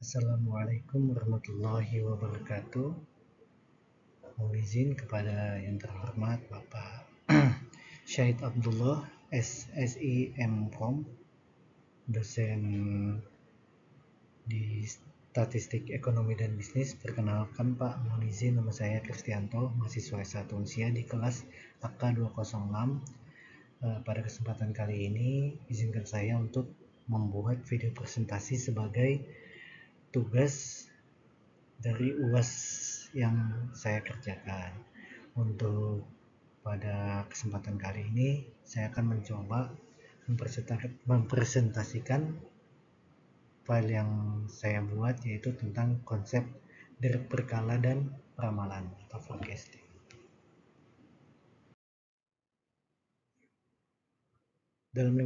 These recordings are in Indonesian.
Assalamualaikum warahmatullahi wabarakatuh. Mohon izin kepada yang terhormat Bapak Syahid Abdullah, SSI MKOM, dosen di Statistik Ekonomi dan Bisnis. Perkenalkan Pak, mohon izin, nama saya Kristianto, mahasiswa S1 Unsia di kelas AK 206. Pada kesempatan kali ini, izinkan saya untuk membuat video presentasi sebagai tugas dari UAS yang saya kerjakan. Untuk pada kesempatan kali ini saya akan mencoba mempresentasikan file yang saya buat, yaitu tentang konsep derek berkala dan ramalan atau forecasting. Dalam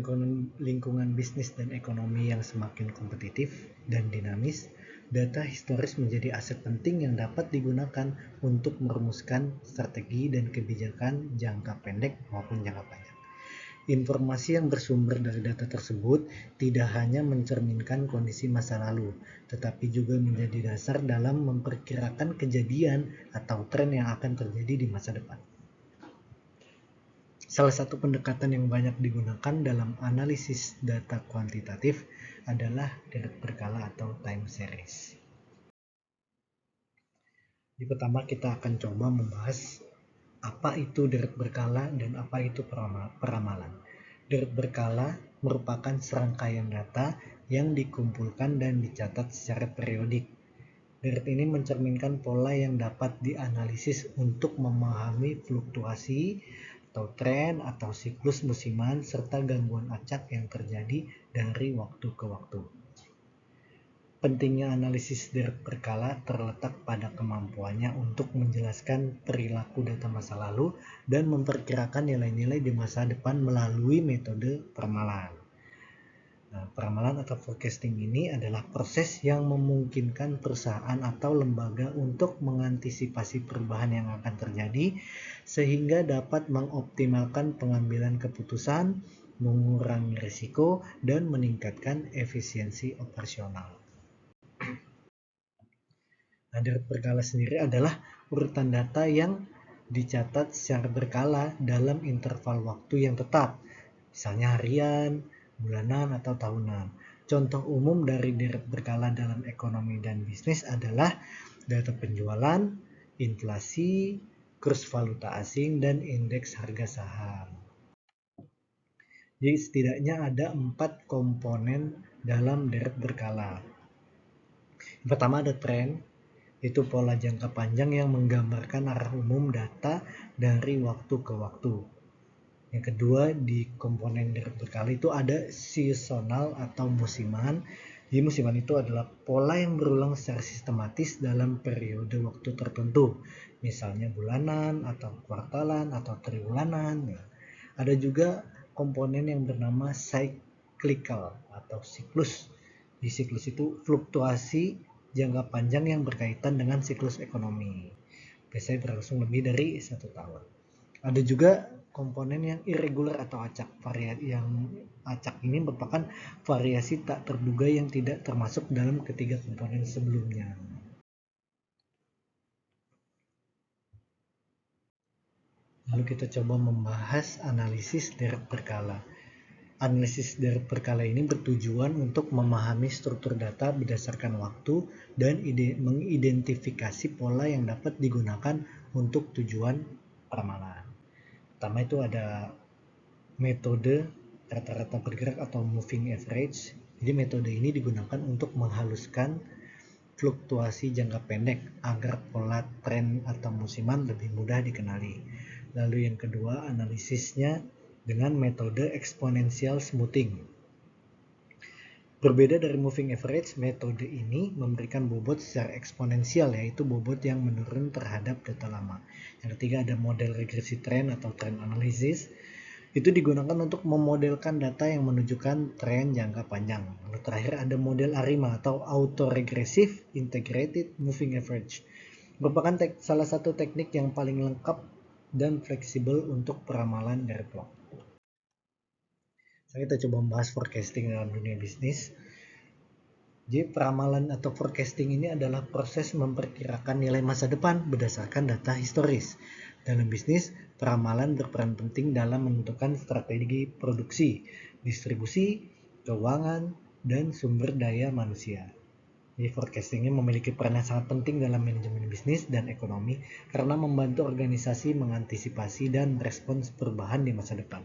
lingkungan bisnis dan ekonomi yang semakin kompetitif dan dinamis, data historis menjadi aset penting yang dapat digunakan untuk merumuskan strategi dan kebijakan jangka pendek maupun jangka panjang. Informasi yang bersumber dari data tersebut tidak hanya mencerminkan kondisi masa lalu, tetapi juga menjadi dasar dalam memperkirakan kejadian atau tren yang akan terjadi di masa depan. Salah satu pendekatan yang banyak digunakan dalam analisis data kuantitatif adalah derek berkala atau time series. Di pertama kita akan coba membahas apa itu derek berkala dan apa itu peramalan. Derek berkala merupakan serangkaian data yang dikumpulkan dan dicatat secara periodik. Derek ini mencerminkan pola yang dapat dianalisis untuk memahami fluktuasi atau tren atau siklus musiman serta gangguan acak yang terjadi dari waktu ke waktu. Pentingnya analisis derek berkala terletak pada kemampuannya untuk menjelaskan perilaku data masa lalu dan memperkirakan nilai-nilai di masa depan melalui metode peramalan. Peramalan atau forecasting ini adalah proses yang memungkinkan perusahaan atau lembaga untuk mengantisipasi perubahan yang akan terjadi sehingga dapat mengoptimalkan pengambilan keputusan, mengurangi risiko, dan meningkatkan efisiensi operasional. Derek berkala sendiri adalah urutan data yang dicatat secara berkala dalam interval waktu yang tetap, misalnya harian, bulanan, atau tahunan. Contoh umum dari derek berkala dalam ekonomi dan bisnis adalah data penjualan, inflasi, kurs valuta asing, dan indeks harga saham. Jadi setidaknya ada 4 komponen dalam derek berkala. Yang pertama ada tren, itu pola jangka panjang yang menggambarkan arah umum data dari waktu ke waktu. Yang kedua, di komponen derek berkala itu ada seasonal atau musiman. Di musiman itu adalah pola yang berulang secara sistematis dalam periode waktu tertentu, misalnya bulanan atau kuartalan atau triwulanan. Ada juga komponen yang bernama cyclical atau siklus. Di siklus itu fluktuasi jangka panjang yang berkaitan dengan siklus ekonomi. Biasanya berlangsung lebih dari 1 tahun. Ada juga komponen yang irregular atau acak. Yang acak ini merupakan variasi tak terduga yang tidak termasuk dalam ketiga komponen sebelumnya. Lalu kita coba membahas analisis derek berkala. Analisis derek berkala ini bertujuan untuk memahami struktur data berdasarkan waktu dan mengidentifikasi pola yang dapat digunakan untuk tujuan peramalan. Pertama itu ada metode rata-rata bergerak atau moving average. Jadi metode ini digunakan untuk menghaluskan fluktuasi jangka pendek agar pola tren atau musiman lebih mudah dikenali. Lalu yang kedua, analisisnya dengan metode exponential smoothing. Berbeda dari moving average, metode ini memberikan bobot secara eksponensial, yaitu bobot yang menurun terhadap data lama. Yang ketiga ada model regresi tren atau trend analysis. Itu digunakan untuk memodelkan data yang menunjukkan tren jangka panjang. Lalu terakhir ada model ARIMA atau Autoregressive Integrated Moving Average. Merupakan salah satu teknik yang paling lengkap dan fleksibel untuk peramalan derek waktu. Kita coba membahas forecasting dalam dunia bisnis. Jadi peramalan atau forecasting ini adalah proses memperkirakan nilai masa depan berdasarkan data historis. Dalam bisnis, peramalan berperan penting dalam menentukan strategi produksi, distribusi, keuangan, dan sumber daya manusia. Jadi forecasting ini memiliki peran yang sangat penting dalam manajemen bisnis dan ekonomi karena membantu organisasi mengantisipasi dan merespons perubahan di masa depan.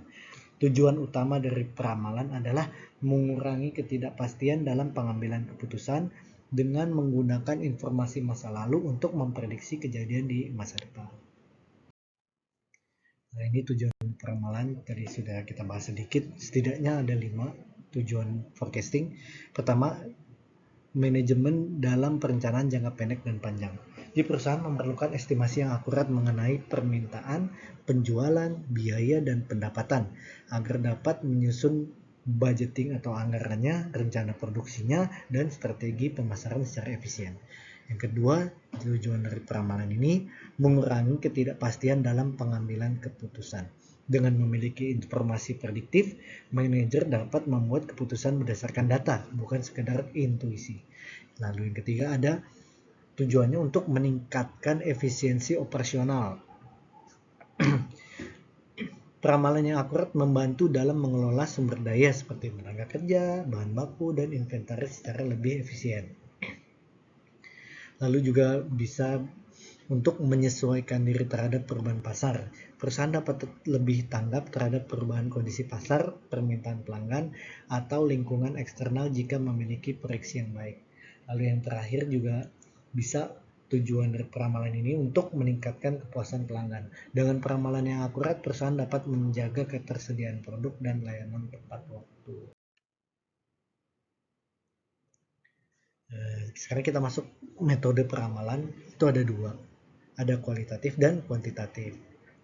Tujuan utama dari peramalan adalah mengurangi ketidakpastian dalam pengambilan keputusan dengan menggunakan informasi masa lalu untuk memprediksi kejadian di masa depan. Nah, ini tujuan peramalan tadi sudah kita bahas sedikit. Setidaknya ada 5 tujuan forecasting. Pertama, manajemen dalam perencanaan jangka pendek dan panjang. Jadi perusahaan memerlukan estimasi yang akurat mengenai permintaan, penjualan, biaya, dan pendapatan agar dapat menyusun budgeting atau anggarannya, rencana produksinya, dan strategi pemasaran secara efisien. Yang kedua, tujuan dari peramalan ini mengurangi ketidakpastian dalam pengambilan keputusan. Dengan memiliki informasi prediktif, manajer dapat membuat keputusan berdasarkan data, bukan sekedar intuisi. Lalu yang ketiga ada tujuannya untuk meningkatkan efisiensi operasional. Peramalan yang akurat membantu dalam mengelola sumber daya seperti tenaga kerja, bahan baku, dan inventaris secara lebih efisien. Lalu juga bisa untuk menyesuaikan diri terhadap perubahan pasar. Perusahaan dapat lebih tanggap terhadap perubahan kondisi pasar, permintaan pelanggan, atau lingkungan eksternal jika memiliki proyeksi yang baik. Lalu yang terakhir juga bisa tujuan dari peramalan ini untuk meningkatkan kepuasan pelanggan. Dengan peramalan yang akurat, perusahaan dapat menjaga ketersediaan produk dan layanan tepat waktu. Sekarang kita masuk metode peramalan, itu ada 2. Ada kualitatif dan kuantitatif.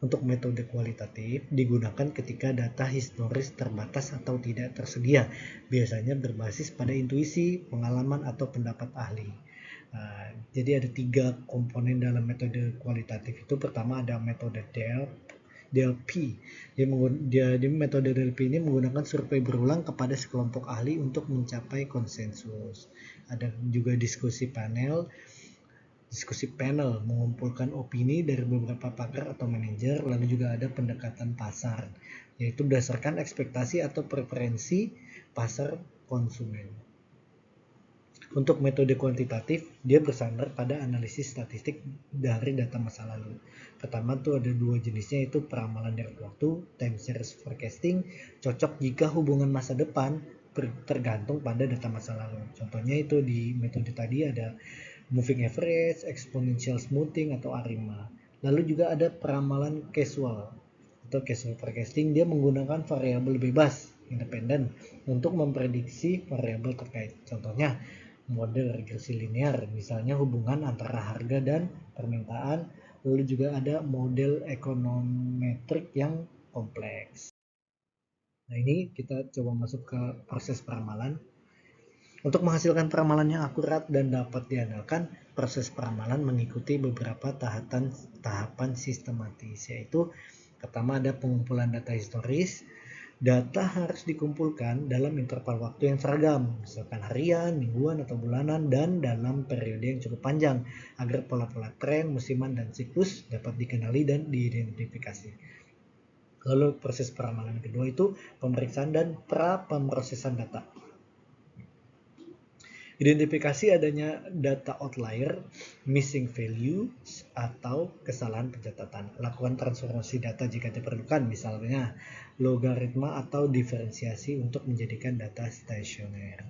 Untuk metode kualitatif digunakan ketika data historis terbatas atau tidak tersedia, biasanya berbasis pada intuisi, pengalaman, atau pendapat ahli. Jadi ada 3 komponen dalam metode kualitatif itu. Pertama ada metode DLP. Di metode DLP ini menggunakan survei berulang kepada sekelompok ahli untuk mencapai konsensus. Ada juga diskusi panel mengumpulkan opini dari beberapa pakar atau manajer. Lalu juga ada pendekatan pasar, yaitu berdasarkan ekspektasi atau preferensi pasar konsumen. Untuk metode kuantitatif, dia bersandar pada analisis statistik dari data masa lalu. Pertama tuh ada 2 jenisnya, yaitu peramalan dari waktu, time series forecasting, cocok jika hubungan masa depan tergantung pada data masa lalu. Contohnya itu di metode tadi ada moving average, exponential smoothing, atau ARIMA. Lalu juga ada peramalan casual atau casual forecasting. Dia menggunakan variabel bebas independen untuk memprediksi variabel terkait. Contohnya model regresi linear, misalnya hubungan antara harga dan permintaan. Lalu juga ada model ekonometrik yang kompleks. Nah, ini kita coba masuk ke proses peramalan. Untuk menghasilkan peramalan yang akurat dan dapat diandalkan, proses peramalan mengikuti beberapa tahapan sistematis, yaitu pertama ada pengumpulan data historis. Data harus dikumpulkan dalam interval waktu yang seragam, misalkan harian, mingguan, atau bulanan, dan dalam periode yang cukup panjang, agar pola-pola tren, musiman, dan siklus dapat dikenali dan diidentifikasi. Lalu proses peramalan kedua itu pemeriksaan dan pra-pemrosesan data. Identifikasi adanya data outlier, missing values, atau kesalahan pencatatan. Lakukan transformasi data jika diperlukan, misalnya logaritma atau diferensiasi untuk menjadikan data stasioner.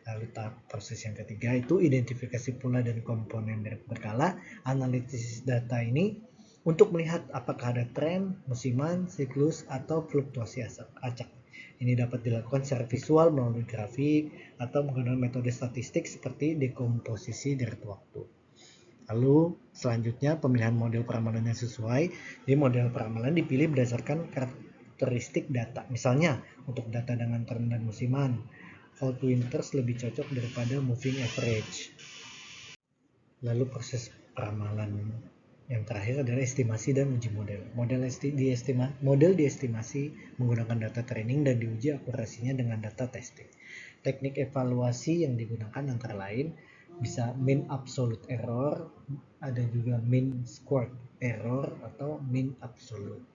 Lalu tahap proses yang ketiga itu identifikasi pola dan komponen berkala. Analisis data ini untuk melihat apakah ada tren, musiman, siklus, atau fluktuasi acak. Ini dapat dilakukan secara visual melalui grafik atau menggunakan metode statistik seperti dekomposisi dari waktu. Lalu selanjutnya pemilihan model peramalan yang sesuai. Jadi model peramalan dipilih berdasarkan karakteristik data. Misalnya untuk data dengan tren dan musiman, fall to winters lebih cocok daripada moving average. Lalu proses peramalan yang terakhir adalah estimasi dan uji model. Model diestimasi menggunakan data training dan diuji akurasinya dengan data testing. Teknik evaluasi yang digunakan antara lain bisa mean absolute error, ada juga mean squared error atau mean absolute.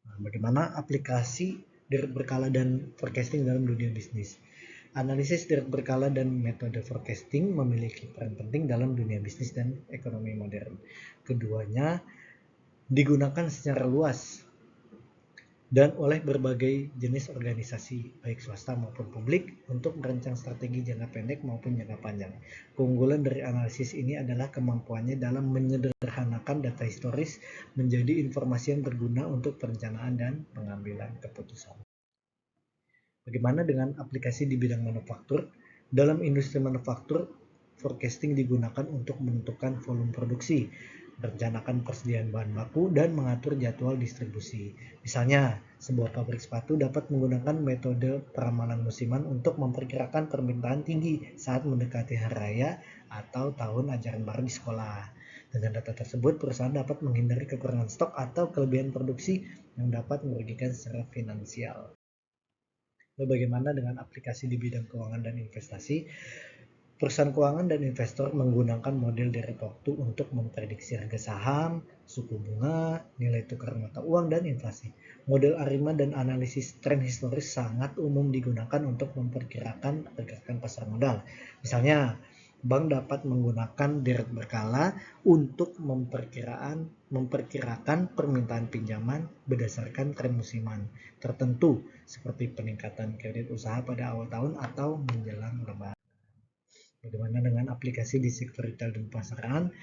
Nah, bagaimana aplikasi deret berkala dan forecasting dalam dunia bisnis? Analisis deret berkala dan metode forecasting memiliki peran penting dalam dunia bisnis dan ekonomi modern. Keduanya digunakan secara luas dan oleh berbagai jenis organisasi, baik swasta maupun publik, untuk merancang strategi jangka pendek maupun jangka panjang. Keunggulan dari analisis ini adalah kemampuannya dalam menyederhanakan data historis menjadi informasi yang berguna untuk perencanaan dan pengambilan keputusan. Bagaimana dengan aplikasi di bidang manufaktur? Dalam industri manufaktur, forecasting digunakan untuk menentukan volume produksi, merencanakan persediaan bahan baku, dan mengatur jadwal distribusi. Misalnya, sebuah pabrik sepatu dapat menggunakan metode peramalan musiman untuk memperkirakan permintaan tinggi saat mendekati hari raya atau tahun ajaran baru di sekolah. Dengan data tersebut, perusahaan dapat menghindari kekurangan stok atau kelebihan produksi yang dapat merugikan secara finansial. Lalu bagaimana dengan aplikasi di bidang keuangan dan investasi? Perusahaan keuangan dan investor menggunakan model deret waktu untuk memprediksi harga saham, suku bunga, nilai tukar mata uang, dan inflasi. Model ARIMA dan analisis tren historis sangat umum digunakan untuk memperkirakan pergerakan pasar modal. Misalnya, bank dapat menggunakan deret berkala untuk memperkirakan permintaan pinjaman berdasarkan tren musiman tertentu, seperti peningkatan kredit usaha pada awal tahun atau menjelang lebaran. Bagaimana dengan aplikasi di sektor retail dan pasaran?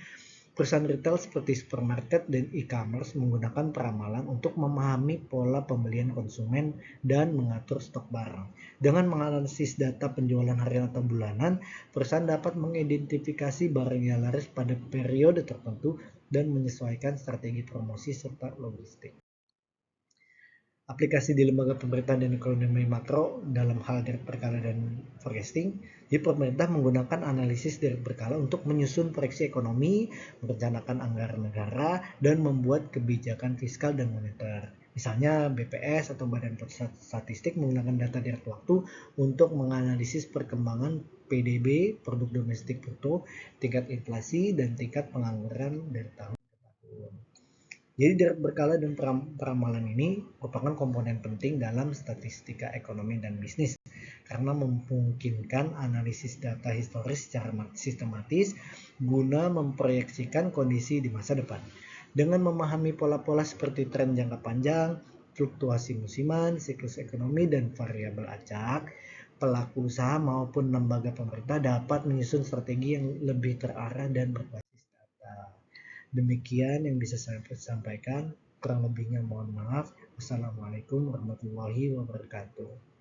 Perusahaan retail seperti supermarket dan e-commerce menggunakan peramalan untuk memahami pola pembelian konsumen dan mengatur stok barang. Dengan menganalisis data penjualan harian atau bulanan, perusahaan dapat mengidentifikasi barang yang laris pada periode tertentu dan menyesuaikan strategi promosi serta logistik. Aplikasi di lembaga pemerintahan dan ekonomi makro dalam hal deret berkala dan forecasting. Jadi pemerintah menggunakan analisis deret berkala untuk menyusun proyeksi ekonomi, merencanakan anggaran negara, dan membuat kebijakan fiskal dan moneter. Misalnya BPS atau Badan Pusat Statistik menggunakan data deret waktu untuk menganalisis perkembangan PDB, produk domestik bruto, tingkat inflasi, dan tingkat pengangguran dari tahun ke tahun. Jadi deret berkala dan peramalan ini merupakan komponen penting dalam statistika ekonomi dan bisnis karena memungkinkan analisis data historis secara sistematis guna memproyeksikan kondisi di masa depan. Dengan memahami pola-pola seperti tren jangka panjang, fluktuasi musiman, siklus ekonomi, dan variabel acak, pelaku usaha maupun lembaga pemerintah dapat menyusun strategi yang lebih terarah dan berbasis data. Demikian yang bisa saya sampaikan. Kurang lebihnya mohon maaf. Wassalamualaikum warahmatullahi wabarakatuh.